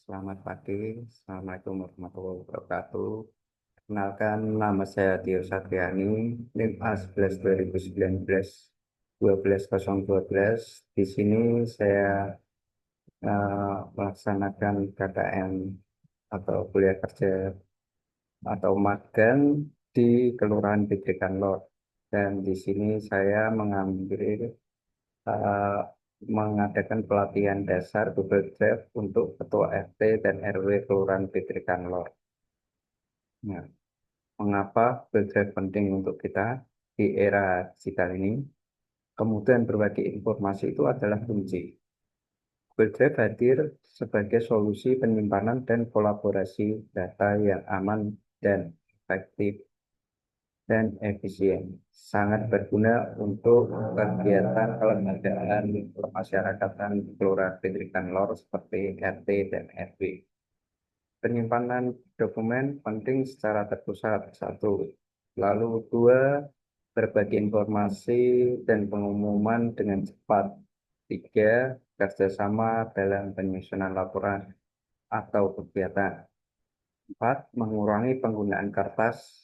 Selamat pagi, Assalamualaikum warahmatullahi wabarakatuh. Kenalkan, nama saya Tio Satriani, NIM A11 2019 12.012. Di sini saya melaksanakan KKN atau kuliah kerja atau magang di Kelurahan Pitrikan Lor. Dan di sini saya eh, mengadakan pelatihan dasar Google Drive untuk Ketua RT dan RW Kelurahan Pitrikan Lor. Nah, mengapa Google Drive penting untuk kita di era digital ini? Kemudian berbagi informasi itu adalah kunci. Google Drive hadir sebagai solusi penyimpanan dan kolaborasi data yang aman dan efektif dan efisien. Sangat berguna untuk kegiatan kelembagaan kemasyarakatan Kelurahan Pitrikan Lor seperti RT dan RW. Penyimpanan dokumen penting secara terpusat, satu. Lalu dua, berbagi informasi dan pengumuman dengan cepat. Tiga, kerjasama dalam penyusunan laporan atau kegiatan. Empat, mengurangi penggunaan kertas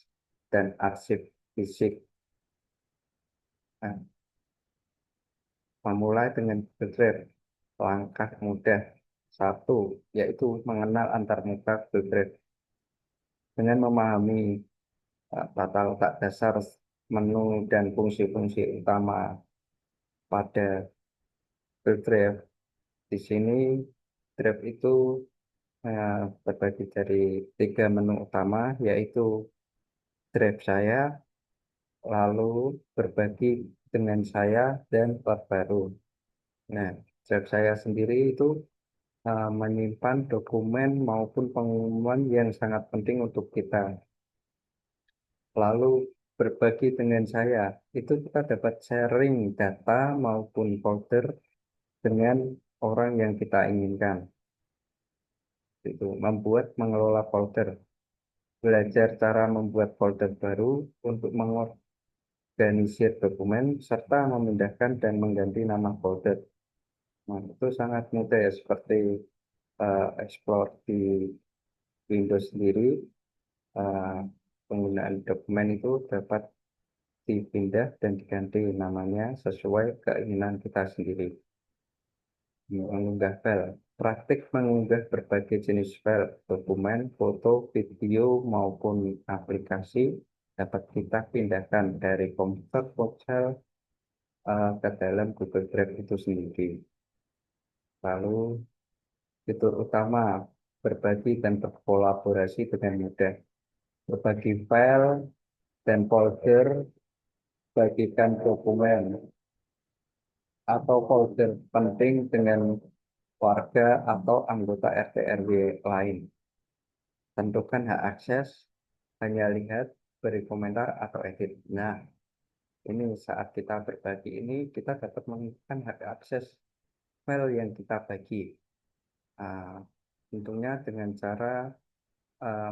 dan arsip fisik. Nah, memulai dengan Google Drive, langkah mudah. Satu, yaitu mengenal antarmuka Google Drive. Dengan memahami tata letak dasar menu dan fungsi-fungsi utama pada Google Drive. Di sini Drive itu terbagi dari tiga menu utama, yaitu Drive saya, lalu berbagi dengan saya, dan terbaru. Nah, Drive saya sendiri itu menyimpan dokumen maupun pengumuman yang sangat penting untuk kita. Lalu berbagi dengan saya, itu kita dapat sharing data maupun folder dengan orang yang kita inginkan. Itu membuat mengelola folder, belajar cara membuat folder baru untuk mengorganisir dokumen serta memindahkan dan mengganti nama folder. Nah, itu sangat mudah ya, seperti explore di Windows sendiri, eh, penggunaan dokumen itu dapat dipindah dan diganti namanya sesuai keinginan kita sendiri. Mengunggah file. Praktik mengunggah berbagai jenis file, dokumen, foto, video, maupun aplikasi dapat kita pindahkan dari komputer ponsel ke dalam Google Drive itu sendiri. Lalu fitur utama, berbagi dan berkolaborasi dengan mudah. Berbagi file dan folder, bagikan dokumen atau folder penting dengan warga atau anggota RT RW lain. Tentukan hak akses, hanya lihat, beri komentar atau edit. Nah, ini saat kita berbagi ini, kita dapat menentukan hak akses file yang kita bagi. Ah, tentunya dengan cara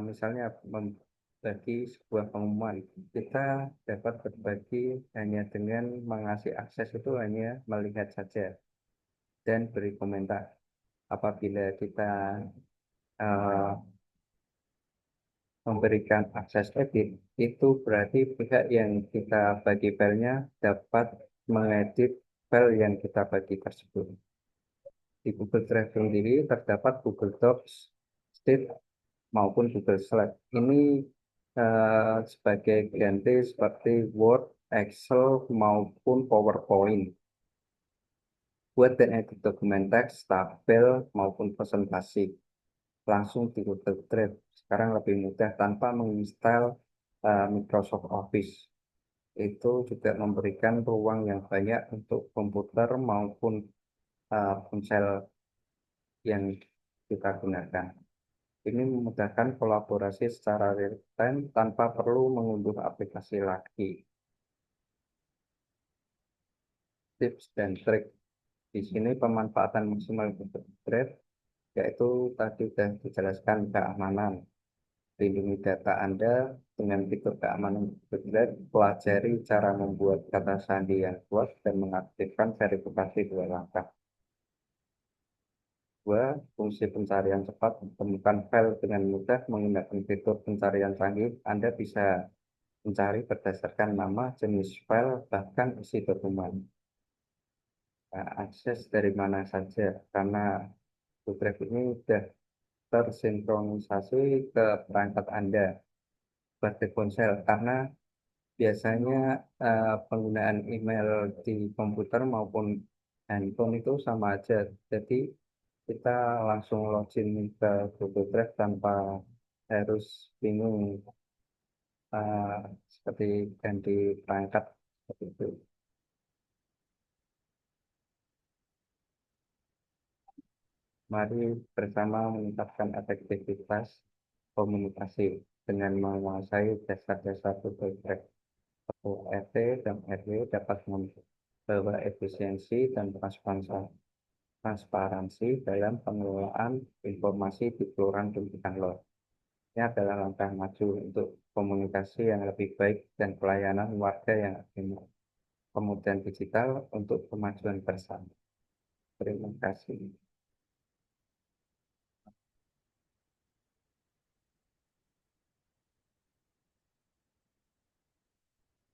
misalnya membagi sebuah pengumuman, kita dapat berbagi hanya dengan mengasih akses itu hanya melihat saja dan beri komentar. Apabila kita eh, memberikan akses edit, itu berarti pihak yang kita bagi filenya dapat mengedit file yang kita bagi tersebut. Di Google Drive sendiri terdapat Google Docs, Sheet, maupun Google Slide. Ini sebagai ganti seperti Word, Excel, maupun PowerPoint. Buat dan edit dokumen teks, tabel, maupun presentasi langsung di Google Drive. Sekarang lebih mudah tanpa menginstal Microsoft Office. Itu juga memberikan ruang yang banyak untuk komputer maupun ponsel yang kita gunakan. Ini memudahkan kolaborasi secara real time tanpa perlu mengunduh aplikasi lagi. Tips dan trik di sini pemanfaatan maksimal Google Drive, yaitu tadi sudah dijelaskan keamanan. Lindungi data Anda dengan fitur keamanan Google Drive, pelajari cara membuat kata sandi yang kuat dan mengaktifkan verifikasi dua langkah. Dua, fungsi pencarian cepat. Temukan file dengan mudah menggunakan fitur pencarian canggih. Anda bisa mencari berdasarkan nama, jenis file, bahkan isi dokumen. Nah, akses dari mana saja, karena Google Drive ini sudah tersinkronisasi ke perangkat Anda sebagai ponsel, karena biasanya penggunaan email di komputer maupun handphone itu sama aja. Jadi kita langsung login ke Google Drive tanpa harus bingung eh, seperti ganti perangkat seperti itu. Mari bersama meningkatkan efektivitas komunikasi dengan menguasai dasar-dasar Google Drive. RT dan RW dapat membawa efisiensi dan transparansi dalam pengelolaan informasi di kelurahan dan Lor. Ini adalah langkah maju untuk komunikasi yang lebih baik dan pelayanan warga yang optimal. Kemudian digital untuk kemajuan bersama. Terima kasih.